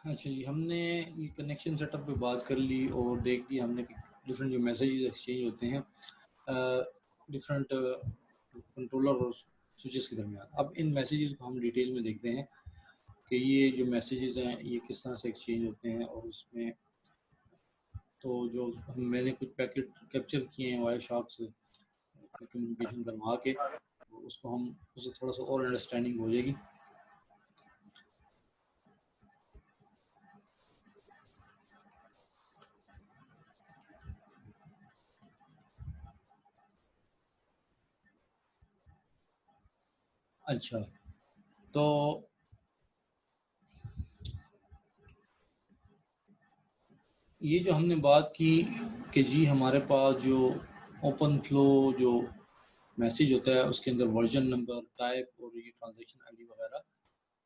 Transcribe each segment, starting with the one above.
अच्छा जी, हमने ये कनेक्शन सेटअप पे बात कर ली और देख लिया हमने कि डिफरेंट जो मैसेजेस एक्सचेंज होते हैं डिफरेंट कंट्रोलर और स्विचेस के दरमियान। अब इन मैसेजेस को हम डिटेल में देखते हैं कि ये जो मैसेजेस हैं ये किस तरह से एक्सचेंज होते हैं, और उसमें तो जो मैंने कुछ पैकेट कैप्चर किए हैं वायर शॉक से कम्युनिकेशन करवा के, तो उसको हम उससे थोड़ा सा और अंडरस्टैंडिंग हो जाएगी। अच्छा, तो ये जो हमने बात की कि जी हमारे पास जो ओपन फ्लो जो मैसेज होता है उसके अंदर वर्जन नंबर, टाइप और ये ट्रांजैक्शन आईडी वगैरह।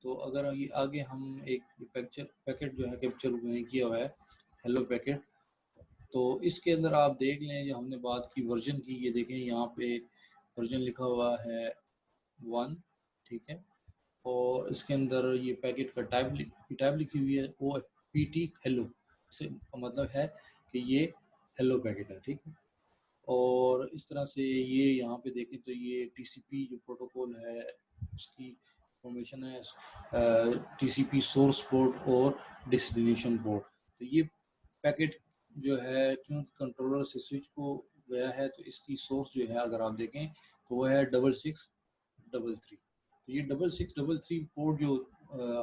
तो अगर ये आगे हम एक पैकेट जो है कैप्चर नहीं किया हुआ है, हेलो पैकेट, तो इसके अंदर आप देख लें जो हमने बात की वर्जन की, ये देखें यहाँ पे वर्जन लिखा हुआ है 1, ठीक है। और इसके अंदर ये पैकेट का टाइप लिखी हुई है O F P T hello, से मतलब है कि ये हेलो पैकेट है, ठीक है। और इस तरह से ये यहाँ पे देखें तो ये टीसीपी जो प्रोटोकॉल है उसकी इंफॉर्मेशन है, टीसीपी सोर्स पोर्ट और डेस्टिनेशन पोर्ट। तो ये पैकेट जो है क्योंकि कंट्रोलर से स्विच को गया है, तो इसकी सोर्स जो है अगर आप देखें तो वो है 6633। तो ये 6633 पोर्ट जो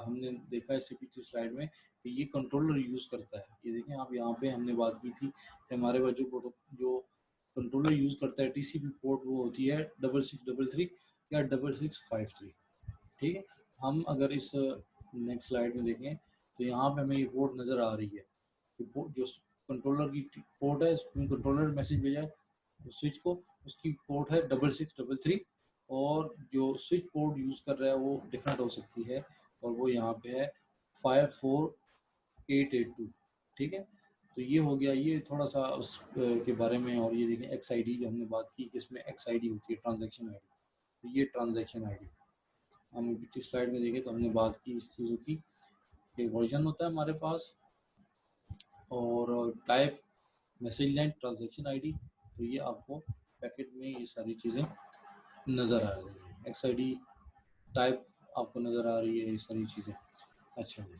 हमने देखा है सीपीटी स्लाइड में कि ये कंट्रोलर यूज़ करता है। ये देखें आप, यहाँ पे हमने बात की थी कि हमारे पास जो कंट्रोलर यूज़ करता है टीसीपी पोर्ट वो होती है 6633 या 6653, ठीक है। हम अगर इस नेक्स्ट स्लाइड में देखें तो यहाँ पे हमें ये पोर्ट नज़र आ रही है कि जो कंट्रोलर की पोर्ट है, कंट्रोलर मैसेज भेजा है स्विच को, उसकी पोर्ट है 6633। और जो स्विच पोर्ट यूज़ कर रहा है वो डिफरेंट हो सकती है, और वो यहाँ पे है 54882, ठीक है। तो ये हो गया ये थोड़ा सा उस के बारे में। और ये देखें एक्स आई डी जो हमने बात की कि इसमें एक्स आई डी होती है ट्रांजेक्शन आई डी, तो ये ट्रांजेक्शन आई डी हम पिछली स्लाइड में देखें तो हमने बात की इस चीज़ों की। एक वर्जन होता है हमारे पास, और type message length transaction ID. तो ये आपको पैकेट में ये सारी चीज़ें नज़र आ रही है, एक्स आई डी टाइप आपको नज़र आ रही है, ये सारी चीज़ें। अच्छा जी,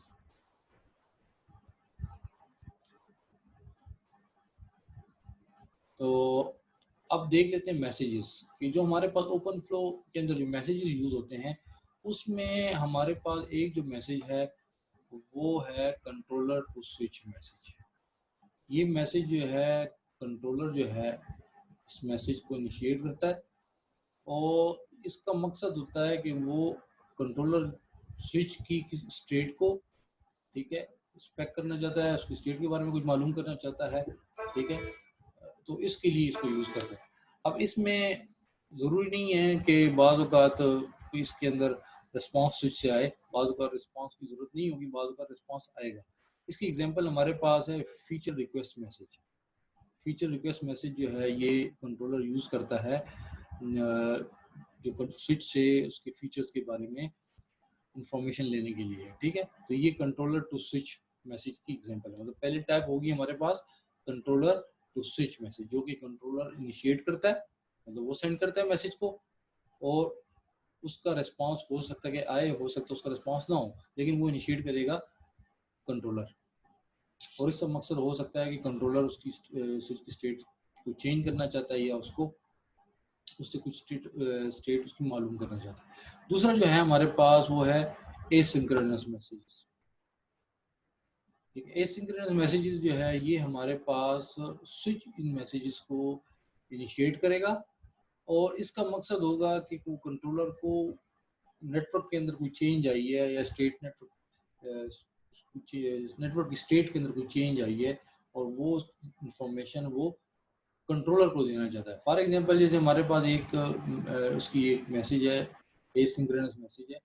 तो अब देख लेते हैं मैसेजेस कि जो हमारे पास ओपन फ्लो के अंदर जो मैसेजेस यूज़ होते हैं उसमें हमारे पास एक जो मैसेज है वो है कंट्रोलर टू स्विच मैसेज। ये मैसेज जो है कंट्रोलर जो है इस मैसेज को इनिशिएट करता है, और इसका मकसद होता है कि वो कंट्रोलर स्विच की स्टेट को, ठीक है, स्पेक करना चाहता है, उसकी स्टेट के बारे में कुछ मालूम करना चाहता है, ठीक है। तो इसके लिए इसको यूज़ करते हैं। अब इसमें ज़रूरी नहीं है कि बाज़ औक़ात इसके अंदर रिस्पॉन्स स्विच से आए, बाज़ औक़ात रिस्पॉन्स की ज़रूरत नहीं होगी, बाज़ औक़ात रिस्पॉन्स आएगा। इसकी एग्जांपल हमारे पास है feature request message. Feature request message जो है ये कंट्रोलर यूज़ करता है जो स्विच से उसके फीचर्स के बारे में इंफॉर्मेशन लेने के लिए, ठीक है। तो ये कंट्रोलर टू स्विच मैसेज की एग्जांपल है। मतलब पहली टाइप होगी हमारे पास कंट्रोलर टू स्विच मैसेज, जो कि कंट्रोलर इनिशिएट करता है, मतलब वो सेंड करता है मैसेज को, और उसका रिस्पांस हो सकता है कि आए, हो सकता है उसका रिस्पांस ना हो, लेकिन वो इनिशिएट करेगा कंट्रोलर। और इसका मकसद हो सकता है कि कंट्रोलर उसकी स्विच की स्टेट को चेंज करना चाहता है, या उसको उससे कुछ स्टेट उसकी मालूम करना चाहता है। दूसरा जो है हमारे पास वो है एसिंक्रोनस मैसेजेस। ठीक है, एसिंक्रोनस मैसेजेस जो है ये हमारे पास स्विच इन मैसेजेस को इनिशिएट करेगा, और इसका मकसद होगा कि वो कंट्रोलर को नेटवर्क के अंदर कोई चेंज आई है, या स्टेट नेटवर्क की स्टेट के अंदर कोई चेंज आई है, और वो इंफॉर्मेशन वो कंट्रोलर को देना चाहता है। फॉर एग्जांपल जैसे हमारे पास एक उसकी एक मैसेज है, एसिंक्रोनस मैसेज है,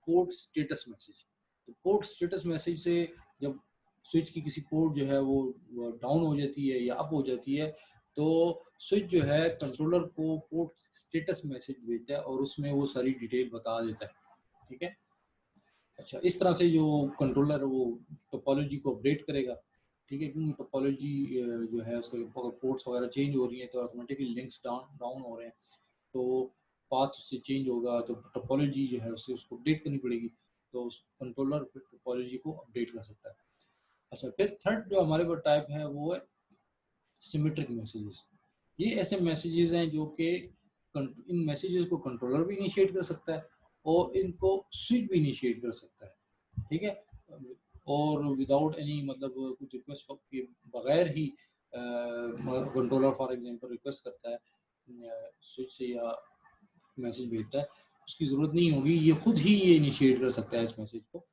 पोर्ट स्टेटस मैसेज। तो पोर्ट स्टेटस मैसेज से जब स्विच की किसी पोर्ट जो है वो डाउन हो जाती है या अप हो जाती है, तो स्विच जो है कंट्रोलर को पोर्ट स्टेटस मैसेज भेजता है, और उसमें वो सारी डिटेल बता देता है, ठीक है। अच्छा, इस तरह से जो कंट्रोलर वो टोपोलॉजी को अपडेट करेगा, ठीक है, क्योंकि टोपोलॉजी जो है उसके पोर्ट्स वगैरह चेंज हो रही हैं तो ऑटोमेटिकली लिंक्स डाउन डाउन हो रहे हैं, तो पाथ उससे चेंज होगा तो टोपोलॉजी जो है उससे उसको अपडेट करनी पड़ेगी, तो उस कंट्रोलर फिर टोपोलॉजी को अपडेट कर सकता है। अच्छा, फिर थर्ड जो हमारे पास टाइप है वो है सिमेट्रिक मैसेजेस। ये ऐसे मैसेजेस हैं जो कि इन मैसेजेस को कंट्रोलर भी इनिशिएट कर सकता है और इनको स्विच भी इनिशिएट कर सकता है, ठीक है, और विदाउट एनी मतलब कुछ रिक्वेस्ट के बगैर ही कंट्रोलर फॉर एग्जांपल रिक्वेस्ट करता है स्विच से या मैसेज भेजता है, उसकी ज़रूरत नहीं होगी, ये खुद ही ये इनिशिएट कर सकता है इस मैसेज को,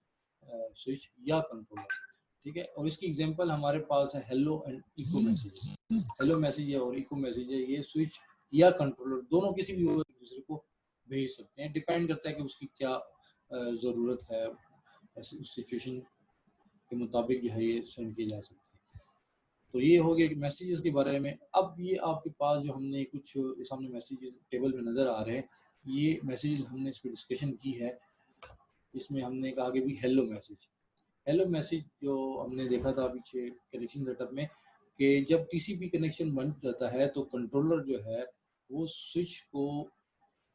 स्विच या कंट्रोलर, ठीक है। और इसकी एग्जांपल हमारे पास है hello and echo message. Hello message है और इको मैसेज है, ये स्विच या कंट्रोलर दोनों किसी भी एक दूसरे को भेज सकते हैं, डिपेंड करता है कि उसकी क्या ज़रूरत है, ऐसी उस सिचुएशन के मुताबिक जो है ये सेंड किए जा सकते हैं। तो ये हो गया कि मैसेजेस के बारे में। अब ये आपके पास जो हमने कुछ सामने मैसेजेस टेबल में नज़र आ रहे हैं, ये मैसेजेस हमने इस पर डिस्कशन की है, इसमें हमने कहा कि भी हेलो मैसेज जो हमने देखा था पीछे कनेक्शन सेटअप में कि जब टीसीपी कनेक्शन बन जाता है तो कंट्रोलर जो है वो स्विच को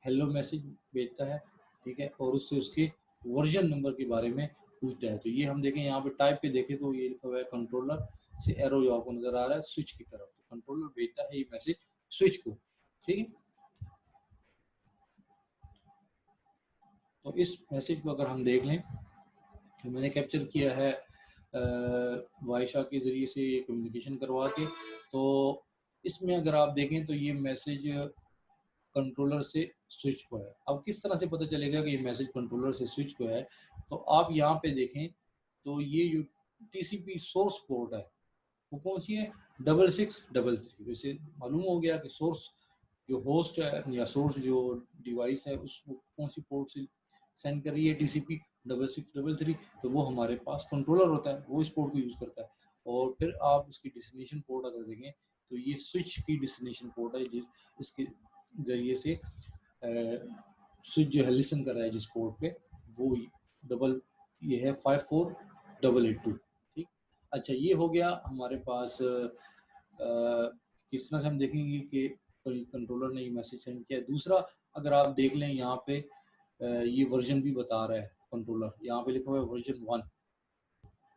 हेलो मैसेज भेजता है, ठीक है, और उससे उसके वर्जन नंबर के बारे में पूछता है। तो ये हम देखें यहाँ पे टाइप पे देखें तो ये लिखा हुआ है कंट्रोलर से एरो जो आपको नजर आ रहा है स्विच की तरफ, तो कंट्रोलर भेजता है ये मैसेज स्विच को, ठीक है। तो इस मैसेज को अगर हम देख लें तो मैंने कैप्चर किया है वाइशा के ज़रिए से कम्युनिकेशन करवा के, तो इसमें अगर आप देखें तो ये मैसेज कंट्रोलर से स्विच को है। अब किस तरह से पता चलेगा कि ये मैसेज कंट्रोलर से स्विच को है, तो आप यहाँ पे देखें तो ये जो टीसीपी सोर्स पोर्ट है वो कौन सी है, 6633। वैसे मालूम हो गया कि सोर्स जो होस्ट है या सोर्स जो डिवाइस है उस कौन सी पोर्ट से सेंड कर रही है टीसीपी 6633, तो वो हमारे पास कंट्रोलर होता है, वो इस पोर्ट को यूज़ करता है। और फिर आप इसकी डेस्टिनेशन पोर्ट अगर देखें तो ये स्विच की डेस्टिनेशन पोर्ट है, इसके ज़रिए से स्विच जो है लिसन कर रहा है जिस पोर्ट पे, वो डबल ये है 54882, ठीक। अच्छा, ये हो गया हमारे पास किस तरह से हम देखेंगे कि कंट्रोलर ने ये मैसेज सेंड किया है। दूसरा, अगर आप देख लें यहाँ पे ये वर्जन भी बता रहा है कंट्रोलर, यहाँ पे लिखा हुआ है वर्जन 1,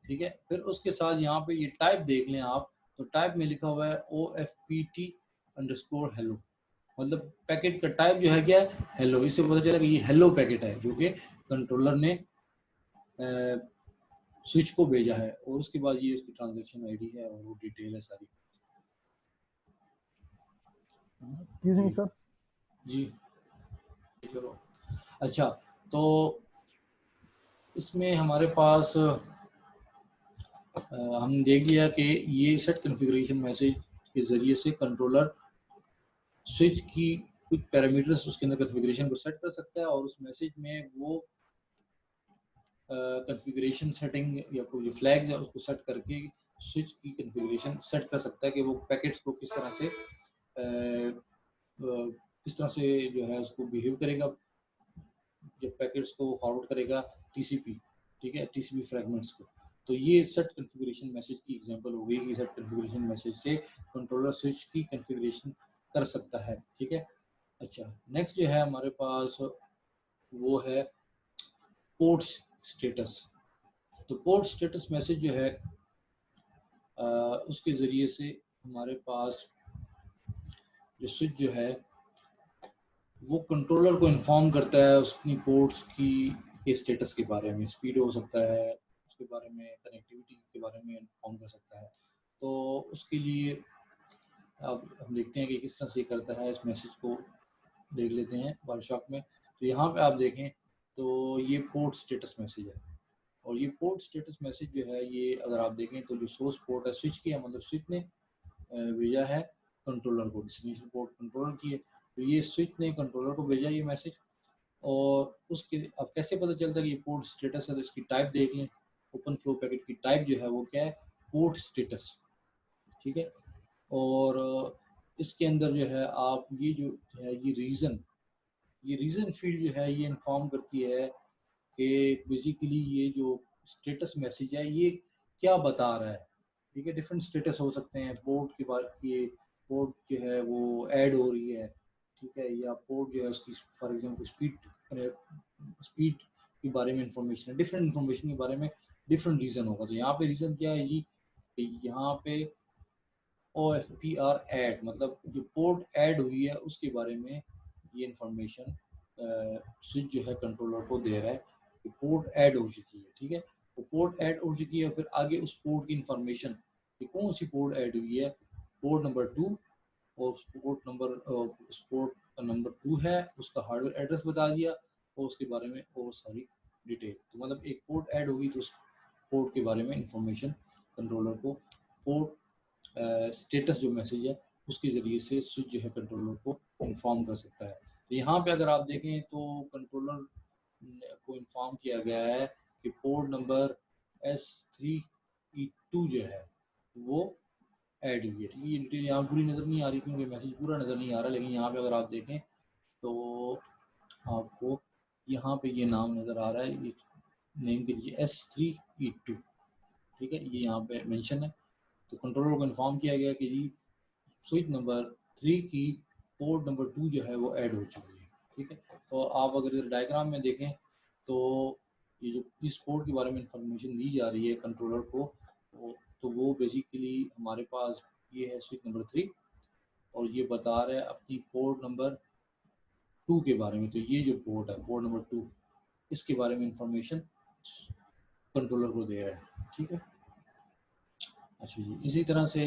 ठीक है। फिर उसके साथ यहाँ पे ये टाइप देख लें आप, तो टाइप में लिखा हुआ है OFPT_hello, मतलब पैकेट का टाइप जो है क्या है, हेलो। इससे पता चला कि ये हेलो पैकेट है जो कि कंट्रोलर ने स्विच को भेजा है, और उसके बाद ये उसकी ट्रांजैक्शन आईडी है और वो डिटेल है सारी। जी सर जी, चलो। अच्छा, तो इसमें हमारे पास हमने देख लिया कि ये सेट कॉन्फ़िगरेशन मैसेज के ज़रिए से कंट्रोलर स्विच की कुछ पैरामीटर्स उसके अंदर कॉन्फ़िगरेशन को सेट कर सकता है, और उस मैसेज में वो कॉन्फ़िगरेशन सेटिंग या कोई जो फ्लैग्स है उसको सेट करके स्विच की कॉन्फ़िगरेशन सेट कर सकता है कि वो पैकेट्स को किस तरह से जो है उसको बिहेव करेगा जब पैकेट्स को फॉरवर्ड करेगा टीसीपी, ठीक है, टीसीपी फ्रैगमेंट्स को। तो ये सेट कॉन्फ़िगरेशन मैसेज की एग्जांपल हो गई कि सेट कॉन्फ़िगरेशन मैसेज से कंट्रोलर स्विच की कॉन्फ़िगरेशन कर सकता है, ठीक है। अच्छा, नेक्स्ट जो है हमारे पास वो है पोर्ट स्टेटस। तो पोर्ट स्टेटस मैसेज जो है उसके ज़रिए से हमारे पास जो स्विच जो है वो कंट्रोलर को इन्फॉर्म करता है उसकी पोर्ट्स की के स्टेटस के बारे में, स्पीड हो सकता है उसके बारे में, कनेक्टिविटी के बारे में इन्फॉर्म कर सकता है। तो उसके लिए अब हम देखते हैं कि किस तरह से करता है, इस मैसेज को देख लेते हैं वर्कशॉप में। तो यहाँ पे आप देखें तो ये पोर्ट स्टेटस मैसेज है, और ये पोर्ट स्टेटस मैसेज जो है ये अगर आप देखें तो जो सोर्स पोर्ट है स्विच की है, मतलब स्विच ने भेजा है कंट्रोलर को, डेस्टिनेशन पोर्ट कंट्रोलर की है, तो ये स्विच ने कंट्रोलर को भेजा ये मैसेज। और उसके अब कैसे पता चलता है कि ये पोर्ट स्टेटस है, तो इसकी टाइप देख लें। ओपन फ्लो पैकेट की टाइप जो है वो क्या है, पोर्ट स्टेटस, ठीक है। और इसके अंदर जो है आप ये जो है ये रीज़न फील्ड जो है ये इन्फॉर्म करती है कि बेसिकली ये जो स्टेटस मैसेज है ये क्या बता रहा है। ठीक है, डिफरेंट स्टेटस हो सकते हैं। पोर्ट के बाद ये पोर्ट जो है वो ऐड हो रही है, ठीक है, या पोर्ट जो है उसकी फॉर एग्जांपल स्पीड के बारे में इंफॉर्मेशन है, डिफरेंट इंफॉर्मेशन के बारे में डिफरेंट रीज़न होगा। तो यहाँ पे रीज़न क्या है जी, कि यहाँ पे OFPR ऐड मतलब जो पोर्ट ऐड हुई है उसके बारे में ये इंफॉर्मेशन स्विच जो है कंट्रोलर को दे रहा है कि पोर्ट ऐड हो चुकी है। ठीक है, तो पोर्ट ऐड हो चुकी है, फिर आगे उस पोर्ट की इंफॉर्मेशन कि कौन सी पोर्ट ऐड हुई है, पोर्ट नंबर 2, और उस पोर्ट का नंबर 2 है, उसका हार्डवेयर एड्रेस बता दिया और उसके बारे में और सारी डिटेल। तो मतलब एक पोर्ट ऐड होगी तो उस पोर्ट के बारे में इंफॉर्मेशन कंट्रोलर को पोर्ट स्टेटस जो मैसेज है उसके ज़रिए से स्विच जो है कंट्रोलर को इन्फॉर्म कर सकता है। तो यहाँ पे अगर आप देखें तो कंट्रोलर को इन्फॉर्म किया गया है कि पोर्ट नंबर S3E2 जो है वो ऐड हुई है। ठीक है, ये डिटेल यहाँ पूरी नज़र नहीं आ रही क्योंकि मैसेज पूरा नज़र नहीं आ रहा, लेकिन यहाँ पे अगर आप देखें तो आपको यहाँ पे ये नाम नज़र आ रहा है, ये नेम के लीजिए S3E2। ठीक है, ये यहाँ पे मेंशन है। तो कंट्रोलर को इन्फॉर्म किया गया कि जी स्विच नंबर 3 की पोर्ट नंबर 2 जो है वो ऐड हो चुकी है। ठीक है, तो आप अगर इधर डायग्राम में देखें तो ये जो इस पोर्ट के बारे में इंफॉर्मेशन दी जा रही है कंट्रोलर को, तो वो बेसिकली हमारे पास ये है स्विच नंबर 3, और ये बता रहा है अपनी पोर्ट नंबर 2 के बारे में। तो ये जो पोर्ट है पोर्ट नंबर 2, इसके बारे में इंफॉर्मेशन कंट्रोलर को दे रहा है। ठीक है, अच्छा जी, इसी तरह से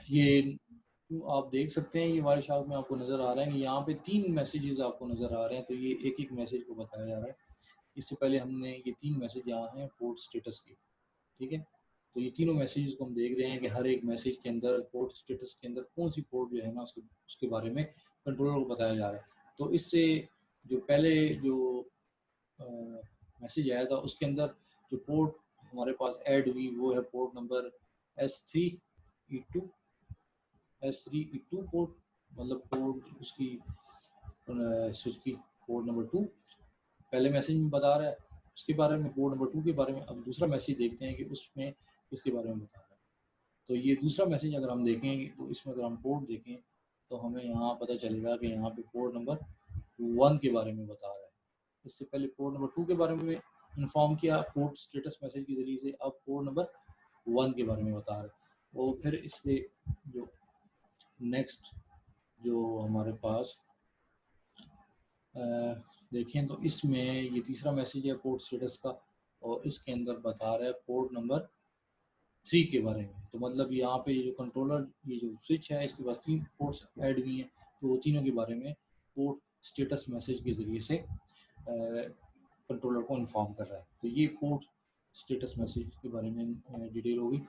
ये आप देख सकते हैं, ये वाले शार्ट में आपको नज़र आ रहा है कि यहाँ पे 3 मैसेजेस आपको नज़र आ रहे हैं। तो ये एक-एक मैसेज को बताया जा रहा है। इससे पहले हमने ये 3 मैसेज यहाँ हैं पोर्ट स्टेटस के। ठीक है, तो ये तीनों मैसेजेस को हम देख रहे हैं कि हर एक मैसेज के अंदर पोर्ट स्टेटस के अंदर कौन सी पोर्ट जो है ना उसके बारे में कंट्रोलर को बताया जा रहा है। तो इससे जो पहले जो मैसेज आया था उसके अंदर जो पोर्ट हमारे पास ऐड हुई वो है port number S3E2। S3E2 port मतलब पोर्ट उसकी स्विच की पोर्ट नंबर 2 पहले मैसेज में बता रहा है उसके बारे में, पोर्ट नंबर 2 के बारे में। अब दूसरा मैसेज देखते हैं कि उसमें किसके बारे में बता रहा है। तो ये दूसरा मैसेज अगर हम देखें तो इसमें अगर हम पोर्ट देखें तो हमें यहाँ पता चलेगा कि यहाँ पे पोर्ट नंबर 1 के बारे में बता रहा है। इससे पहले पोर्ट नंबर 2 के बारे में इन्फॉर्म किया पोर्ट स्टेटस मैसेज के ज़रिए से, अब पोर्ट नंबर 1 के बारे में बता रहा है। और फिर इसके जो नेक्स्ट जो हमारे पास देखें तो इसमें ये तीसरा मैसेज है पोर्ट स्टेटस का, और इसके अंदर बता रहा है पोर्ट नंबर 3 के बारे में। तो मतलब यहाँ पे ये जो कंट्रोलर ये जो स्विच है इसके पास 3 पोर्ट्स ऐड हुई हैं, तो वो तीनों के बारे में पोर्ट स्टेटस मैसेज के ज़रिए से कंट्रोलर को इन्फॉर्म कर रहा है। तो ये पोर्ट स्टेटस मैसेज के बारे में डिटेल होगी।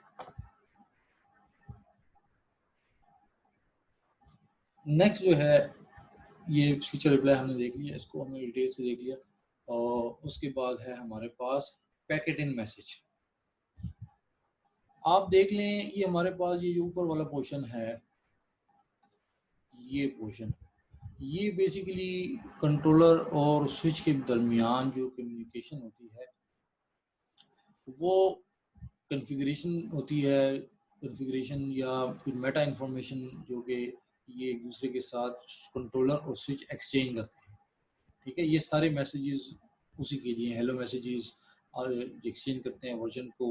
नेक्स्ट जो है ये फीचर रिप्लाई हमने देख लिया, इसको हमने डिटेल से देख लिया। और उसके बाद है हमारे पास पैकेट इन मैसेज। आप देख लें ये हमारे पास ये जो ऊपर वाला पोर्शन है, ये पोर्शन, ये बेसिकली कंट्रोलर और स्विच के दरमियान जो कम्युनिकेशन होती है वो कॉन्फ़िगरेशन होती है, कॉन्फ़िगरेशन या फिर मेटा इंफॉर्मेशन जो कि ये एक दूसरे के साथ कंट्रोलर और स्विच एक्सचेंज करते हैं। ठीक है, ये सारे मैसेजेस उसी के लिए हेलो मैसेजेस और एक्सचेंज करते हैं वर्जन को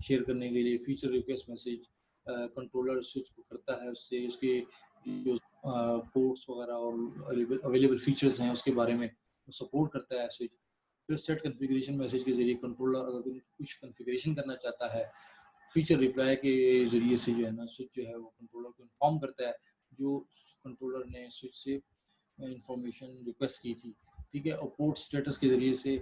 शेयर करने के लिए। Feature request message controller switch को करता है, उससे उसके जो पोर्ट्स वगैरह और अवेलेबल फीचर्स हैं उसके बारे में सपोर्ट करता है स्विच। फिर सेट कॉन्फ़िगरेशन मैसेज के ज़रिए कंट्रोलर अगर कुछ कॉन्फ़िगरेशन करना चाहता है, फीचर रिप्लाई के ज़रिए से जो है ना स्विच जो है वो कंट्रोलर को इन्फॉर्म करता है जो कंट्रोलर ने स्विच से इंफॉर्मेशन रिक्वेस्ट की थी। ठीक है, और पोर्ट स्टेटस के ज़रिए से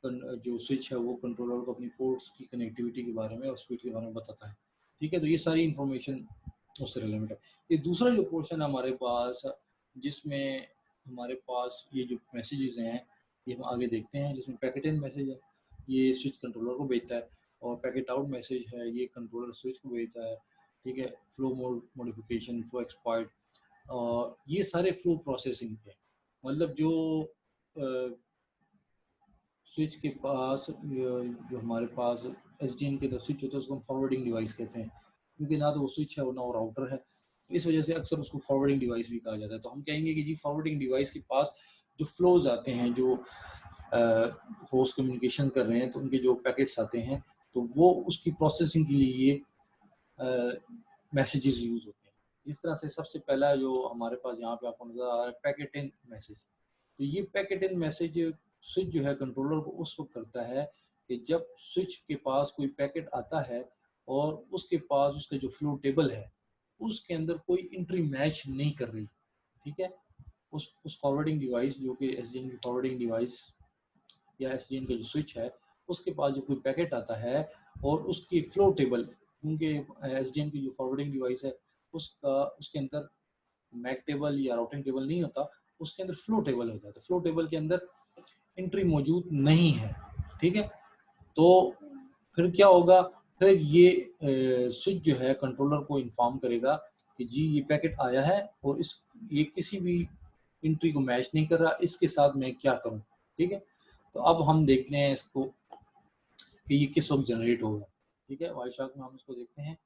जो स्विच है वो कंट्रोलर को अपनी पोर्ट्स की कनेक्टिविटी के बारे में और स्पीड के बारे में बताता है। ठीक है, तो ये सारी इंफॉर्मेशन उससे रिलेवेंट है। ये दूसरा जो पोर्शन है हमारे पास जिसमें हमारे पास ये जो मैसेजेस हैं ये हम आगे देखते हैं, जिसमें पैकेट इन मैसेज है ये स्विच कंट्रोलर को भेजता है, और पैकेट आउट मैसेज है ये कंट्रोलर स्विच को भेजता है। ठीक है, flow mode modification, flow expired, और ये सारे फ्लो प्रोसेसिंग के। मतलब जो स्विच के पास जो हमारे पास एसडीएन के अंदर स्विच होता है उसको हम फॉरवर्डिंग डिवाइस कहते हैं, क्योंकि ना तो वो स्विच है और ना वो राउटर है, इस वजह से अक्सर उसको फॉरवर्डिंग डिवाइस भी कहा जाता है। तो हम कहेंगे कि जी फॉरवर्डिंग डिवाइस के पास जो फ्लोज आते हैं, जो होस्ट कम्युनिकेशन कर रहे हैं तो उनके जो पैकेट्स आते हैं तो वो उसकी प्रोसेसिंग के लिए ये मैसेजेस यूज होते हैं। इस तरह से सबसे पहला जो हमारे पास यहाँ पे आपको नजर आ रहा है पैकेट इन मैसेज। तो ये पैकेट इन मैसेज स्विच जो है कंट्रोलर को उस वक्त करता है कि जब स्विच के पास कोई पैकेट आता है और उसके पास उसका जो फ्लो टेबल है उसके अंदर कोई एंट्री मैच नहीं कर रही, ठीक है, उस फॉरवर्डिंग डिवाइस जो कि एसडीएन की फॉरवर्डिंग डिवाइस या एसडीएन का जो स्विच है उसके पास जो कोई पैकेट आता है और उसकी फ्लो टेबल, क्योंकि एसडीएन की जो फॉरवर्डिंग डिवाइस है उसके अंदर मैक टेबल या राउटिंग टेबल नहीं होता, उसके अंदर फ्लो टेबल होता है। तो फ्लो टेबल के अंदर एंट्री मौजूद नहीं है, ठीक है, तो फिर क्या होगा, फिर ये स्विच जो है कंट्रोलर को इन्फॉर्म करेगा कि जी ये पैकेट आया है और ये किसी भी एंट्री को मैच नहीं कर रहा, इसके साथ मैं क्या करूं, ठीक है। तो अब हम देखते हैं इसको कि ये किस वक्त जनरेट होगा, ठीक है। वाई शॉक में हम इसको देखते हैं।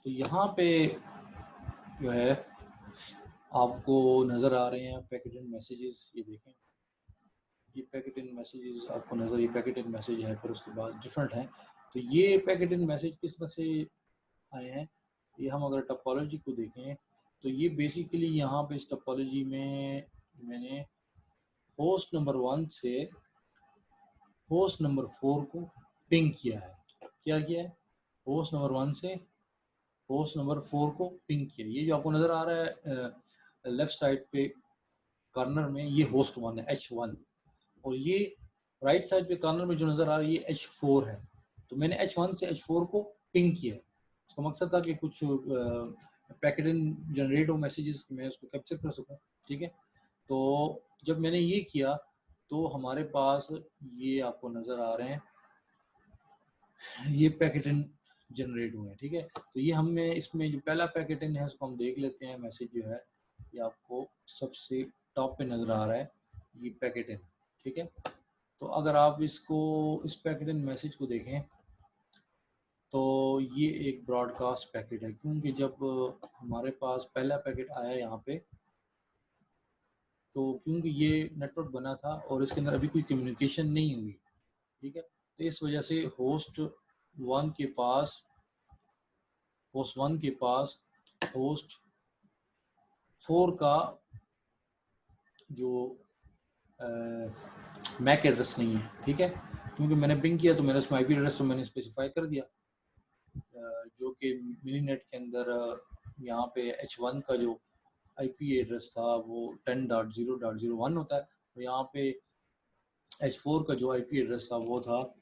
तो यहाँ पे जो है आपको नज़र आ रहे हैं पैकेट इन मैसेजेस, ये देखें ये पैकेट इन मैसेजेस आपको नज़र, ये पैकेट इन मैसेज है, फिर उसके बाद डिफरेंट हैं। तो ये पैकेट इन मैसेज किस तरह से आए हैं, ये हम अगर टपोलॉजी को देखें तो ये बेसिकली यहाँ पे इस टपोलॉजी में मैंने होस्ट नंबर 1 से होस्ट नंबर 4 को पिंग किया है। क्या किया है, होस्ट नंबर 1 से होस्ट नंबर 4 को पिंग किया। ये जो आपको नज़र आ रहा है लेफ्ट साइड पे कॉर्नर में, ये होस्ट 1 है H1, और ये राइट साइड पे कॉर्नर में जो नज़र आ रहा है ये H4 है। तो मैंने H1 से H4 को पिंग किया है। उसका मकसद था कि कुछ पैकेट जनरेट हो मैसेजेस, मैं उसको कैप्चर कर सकूं, ठीक है। तो जब मैंने ये किया तो हमारे पास ये आपको नज़र आ रहे हैं, ये पैकेट जनरेट हुए हैं, ठीक है। तो ये हमें इसमें जो पहला पैकेट है उसको हम देख लेते हैं। मैसेज जो है ये आपको सबसे टॉप पे नज़र आ रहा है, ये पैकेट इन, ठीक है। तो अगर आप इस पैकेट इन मैसेज को देखें तो ये एक ब्रॉडकास्ट पैकेट है, क्योंकि जब हमारे पास पहला पैकेट आया यहाँ पे तो क्योंकि ये नेटवर्क बना था और इसके अंदर अभी कोई कम्युनिकेशन नहीं हुई, ठीक है, तो इस वजह से होस्ट 1 के पास होस्ट 4 का जो मैक एड्रेस नहीं है, ठीक है, क्योंकि मैंने पिंग किया तो मैंने उसमें आईपी एड्रेस तो मैंने स्पेसिफाई कर दिया, जो कि मिनी नेट के अंदर यहाँ पे H1 का जो आईपी एड्रेस था वो 10.0.01 होता है, और यहाँ पे H4 का जो आईपी एड्रेस था वो था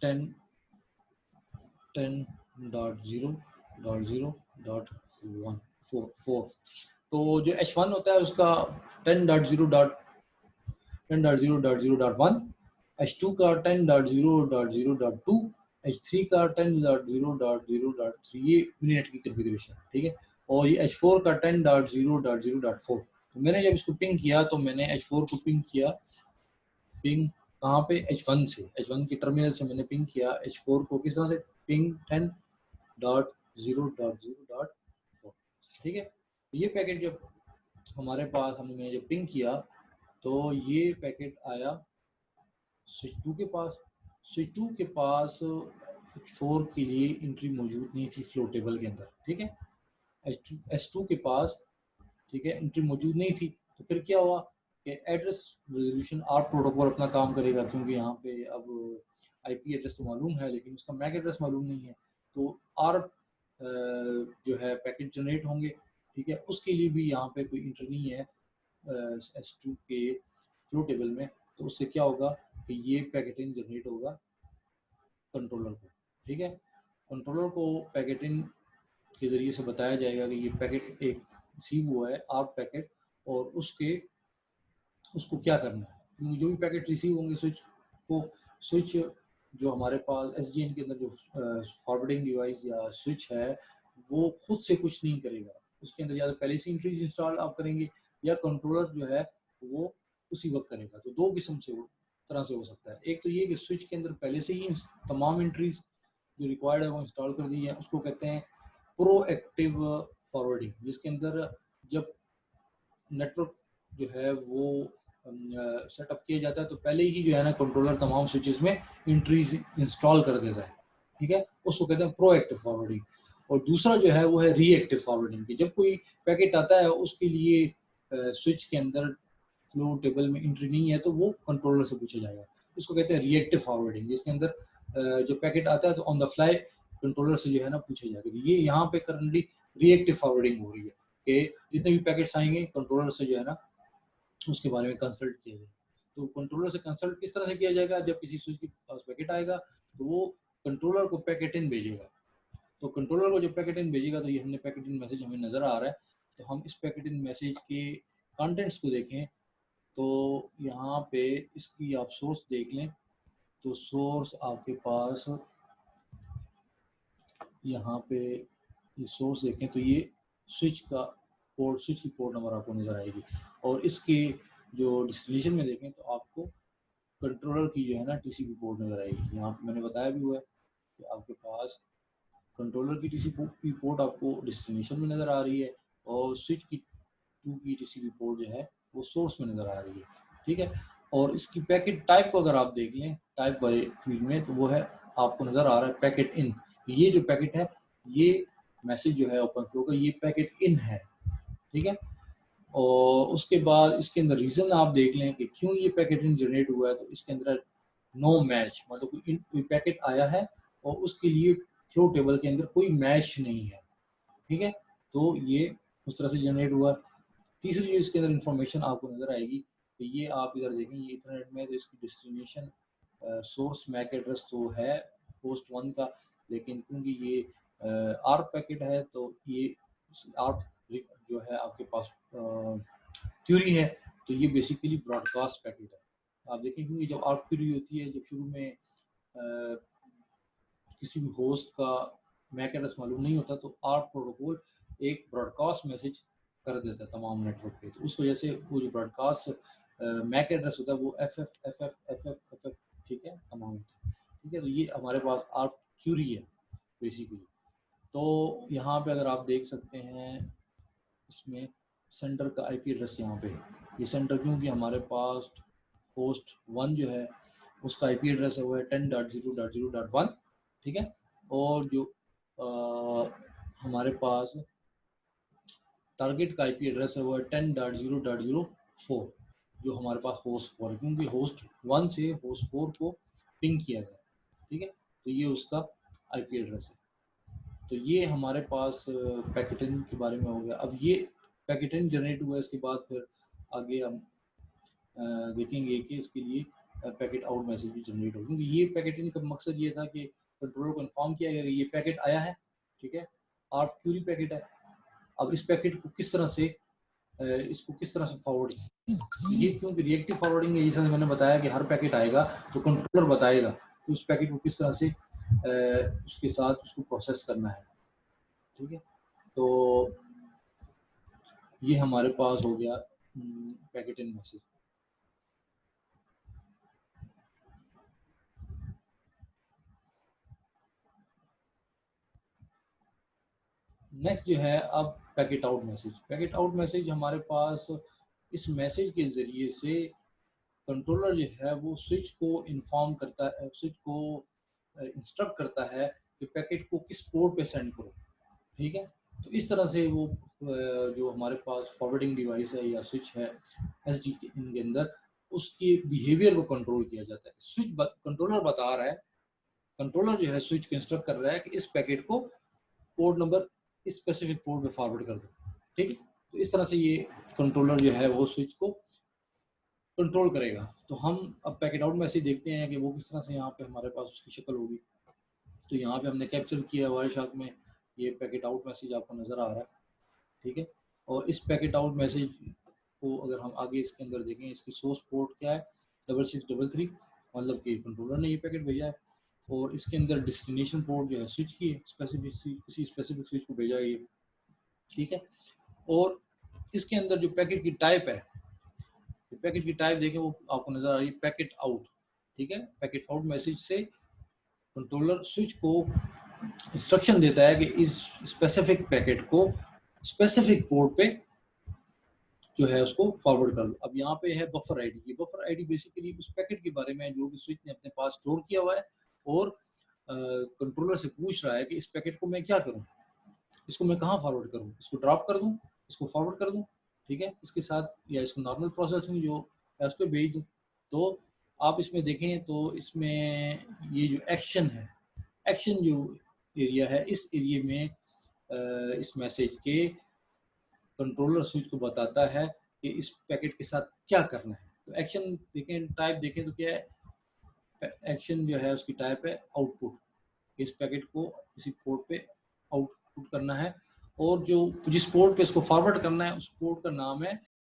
10.0.0.144। तो जो H1 होता है उसका 10.0.1, H2 का 10.0.0.2, H3 का 10.0.0.3, ये मिनीनेट की कॉन्फ़िगरेशन, ठीक है, और ये H4 का 10.0.0.4। तो मैंने जब इसको पिंग किया तो मैंने H4 को पिंग किया, पिंग कहाँ पे, H1 से, H1 की टर्मिनल से मैंने पिंग किया H4 को, किस तरह से, पिंग 10.0.0.4, ठीक है। ये पैकेट जब हमारे पास हमने जब पिंग किया तो ये पैकेट आया स्विच 2 के पास। स्विच 2 के पास 4 के लिए एंट्री मौजूद नहीं थी फ्लो टेबल के अंदर, ठीक है, S2 के पास, ठीक है, एंट्री मौजूद नहीं थी। तो फिर क्या हुआ कि एड्रेस रेजोल्यूशन आर्ट प्रोटोकॉल अपना काम करेगा, क्योंकि यहाँ पे अब आईपी एड्रेस तो मालूम है लेकिन उसका मैक एड्रेस मालूम नहीं है, तो आर्ट जो है पैकेट जनरेट होंगे, ठीक है, उसके लिए भी यहाँ पे कोई इंटर नहीं है S2 के फ्लो टेबल में। तो उससे क्या होगा कि ये पैकेटिंग जनरेट होगा कंट्रोलर को, ठीक है। कंट्रोलर को पैकेटिंग के ज़रिए से बताया जाएगा कि ये पैकेट एक रिसीव हुआ है आर्ट पैकेट, और उसको क्या करना है, क्योंकि जो भी पैकेट रिसीव होंगे स्विच जो हमारे पास एसडीएन के अंदर जो फॉरवर्डिंग डिवाइस या स्विच है वो खुद से कुछ नहीं करेगा, उसके अंदर या तो पहले से एंट्रीज इंस्टॉल आप करेंगे या कंट्रोलर जो है वो उसी वक्त करेगा। तो दो किस्म से वो तरह से हो सकता है। एक तो ये कि स्विच के अंदर पहले से ही तमाम एंट्रीज जो रिक्वायर्ड है वो इंस्टॉल कर दी है, उसको कहते हैं प्रोएक्टिव फॉरवर्डिंग, जिसके अंदर जब नेटवर्क जो है वो सेटअप किया जाता है तो पहले ही जो है ना कंट्रोलर तमाम स्विचेस में एंट्रीज इंस्टॉल कर देता है, ठीक है, उसको कहते हैं प्रोएक्टिव फॉरवर्डिंग। और दूसरा जो है वो है रीएक्टिव फॉरवर्डिंग की, जब कोई पैकेट आता है उसके लिए स्विच के अंदर फ्लो टेबल में एंट्री नहीं है तो वो कंट्रोलर से पूछा जाएगा, इसको कहते हैं रिएक्टिव फॉरवर्डिंग, जिसके अंदर जो पैकेट आता है तो ऑन द फ्लाई कंट्रोलर से जो है ना पूछा जाएगा। ये यहाँ पे करंटली रिएक्टिव फॉरवर्डिंग हो रही है कि जितने भी पैकेट्स आएंगे कंट्रोलर से जो है ना उसके बारे में कंसल्ट किया जाए। तो कंट्रोलर से कंसल्ट किस तरह से किया जाएगा, जब किसी स्विच के पास पैकेट आएगा तो वो कंट्रोलर को पैकेट इन भेजेगा। तो कंट्रोलर को जब पैकेट इन भेजेगा तो ये हमने पैकेट इन मैसेज हमें नज़र आ रहा है। तो हम इस पैकेट इन मैसेज के कंटेंट्स को देखें तो यहाँ पे इसकी आप सोर्स देख लें तो सोर्स आपके पास यहाँ पे ये सोर्स देखें तो ये स्विच का पोर्ट, स्विच की पोर्ट नंबर आपको नज़र आएगी। और इसके जो डिस्टिनेशन में देखें तो आपको कंट्रोलर की जो है ना टीसीपी पोर्ट नज़र आएगी। यहाँ पे मैंने बताया भी हुआ है कि आपके पास कंट्रोलर की टीसीपी पोर्ट आपको डिस्टिनेशन में नज़र आ रही है और स्विच की 2 की टीसीपी पोर्ट जो है वो सोर्स में नज़र आ रही है, ठीक है। और इसकी पैकेट टाइप को अगर आप देख लें टाइप वाले फील्ड में तो वो है आपको नज़र आ रहा है पैकेट इन। ये जो पैकेट है ये मैसेज जो है ओपन फ्लो का ये पैकेट इन है, ठीक है। और उसके बाद इसके अंदर रीज़न आप देख लें कि क्यों ये पैकेट इन जनरेट हुआ है। तो इसके अंदर नो मैच, मतलब कोई पैकेट आया है और उसके लिए फ्लो टेबल के अंदर कोई मैच नहीं है, ठीक है, तो ये उस तरह से जनरेट हुआ। तीसरी जो इसके अंदर इंफॉर्मेशन आपको नज़र आएगी कि ये आप इधर देखें ये इथरनेट में तो इसकी डिस्टिनेशन सोर्स मैक एड्रेस तो है होस्ट 1 का, लेकिन क्योंकि ये आर्प पैकेट है तो ये आर्प जो है आपके पास क्यूरी है तो ये बेसिकली ब्रॉडकास्ट पैकेट है। आप देखें क्योंकि जब आर्प क्यूरी होती है, जब शुरू में किसी भी होस्ट का मैक एड्रेस मालूम नहीं होता तो आर्प प्रोटोकॉल एक ब्रॉडकास्ट मैसेज कर देता है तमाम नेटवर्क पे। तो उस वजह से वो जो ब्रॉडकास्ट मैक एड्रेस होता है वो F F F F F F F F, ठीक है, तमाम होता है, ठीक है। तो ये हमारे पास आर्प क्यूरी है बेसिकली। तो यहाँ पे अगर आप देख सकते हैं इसमें सेंटर का आईपी एड्रेस यहाँ पे ये सेंटर क्योंकि हमारे पास होस्ट 1 जो है उसका आईपी एड्रेस है वो है 10.0.0.1, ठीक है। और जो हमारे पास टारगेट का आईपी एड्रेस है वो है 10.0.0.4 जो हमारे पास होस्ट 4 है क्योंकि होस्ट 1 से होस्ट 4 को पिंग किया गया, ठीक है। तो ये उसका आईपी एड्रेस है। तो ये हमारे पास पैकेटिंग के बारे में हो गया। अब ये पैकेटिंग जनरेट हुआ इसके बाद फिर आगे हम देखेंगे कि इसके लिए पैकेट आउट मैसेज भी जनरेट हो, क्योंकि ये पैकेटिंग का मकसद ये था कि कंट्रोलर को इन्फॉर्म किया गया कि ये पैकेट आया है, ठीक है, आर्प क्यूरी पैकेट है। अब इस पैकेट को किस तरह से इसको किस तरह से फॉरवर्ड, ये क्योंकि रिएक्टिव फॉरवर्डिंग है, जैसा मैंने बताया कि हर पैकेट आएगा तो कंट्रोलर बताएगा कि उस पैकेट को किस तरह से उसके साथ उसको प्रोसेस करना है, ठीक है। तो ये हमारे पास हो गया पैकेट इन मैसेज। नेक्स्ट जो है अब packet out message. Packet out message हमारे पास इस मैसेज के ज़रिए से कंट्रोलर जो है वो स्विच को इन्फॉर्म करता है, स्विच को इंस्ट्रक्ट करता है कि पैकेट को किस पोर्ट पे सेंड करो, ठीक है। तो इस तरह से वो जो हमारे पास फॉरवर्डिंग डिवाइस है या स्विच है एसडी के अंदर उसके बिहेवियर को कंट्रोल किया जाता है। स्विच कंट्रोलर बता रहा है, कंट्रोलर जो है स्विच को इंस्ट्रक्ट कर रहा है कि इस पैकेट को पोर्ट नंबर इस स्पेसिफिक पोर्ट पे फॉरवर्ड कर दो, ठीक है। तो इस तरह से ये कंट्रोलर जो है वो स्विच को कंट्रोल करेगा। तो हम अब पैकेट आउट मैसेज देखते हैं कि वो किस तरह से यहाँ पे हमारे पास उसकी शक्ल होगी। तो यहाँ पे हमने कैप्चर किया वाई शार्क में ये पैकेट आउट मैसेज आपको नज़र आ रहा है, ठीक है। और इस पैकेट आउट मैसेज को अगर हम आगे इसके अंदर देखें इसकी सोर्स पोर्ट क्या है 6633, मतलब कि कंट्रोलर ने ये पैकेट भेजा है। और इसके अंदर डेस्टिनेशन पोर्ट जो है स्विच की है, स्पेसिफिक किसी स्पेसिफिक स्विच को भेजा है ये। ठीक है। और इसके अंदर जो पैकेट की टाइप है, पैकेट की टाइप देखें वो आपको नजर आ रही है, पैकेट आउट। ठीक है, पैकेट आउट मैसेज से कंट्रोलर स्विच को इंस्ट्रक्शन देता है कि इस स्पेसिफिक पैकेट को स्पेसिफिक पोर्ट पे जो है उसको फॉरवर्ड कर लो। अब यहाँ पे है बफर आईडी। ये बफर आईडी बेसिकली उस पैकेट के बारे में जो कि स्विच ने अपने पास स्टोर किया हुआ है और कंट्रोलर से पूछ रहा है कि इस पैकेट को मैं क्या करूं, इसको मैं कहाँ फॉरवर्ड करूं, इसको ड्रॉप कर दूं, इसको फॉरवर्ड कर दूं, ठीक है, इसके साथ, या इसको नॉर्मल प्रोसेसिंग जो है उस पर भेज दूं। तो आप इसमें देखें तो इसमें ये जो एक्शन है, एक्शन जो एरिया है, इस एरिया में इस मैसेज के कंट्रोलर स्विच को बताता है कि इस पैकेट के साथ क्या करना है। तो एक्शन देखें, टाइप देखें तो क्या है, एक्शन जो है उसकी टाइप है आउटपुट, इस पैकेट को इसी पोर्ट पे आउटपुट करना है, और जो जिस पोर्ट पे इसको फॉरवर्ड करना है उस पोर्ट का नाम है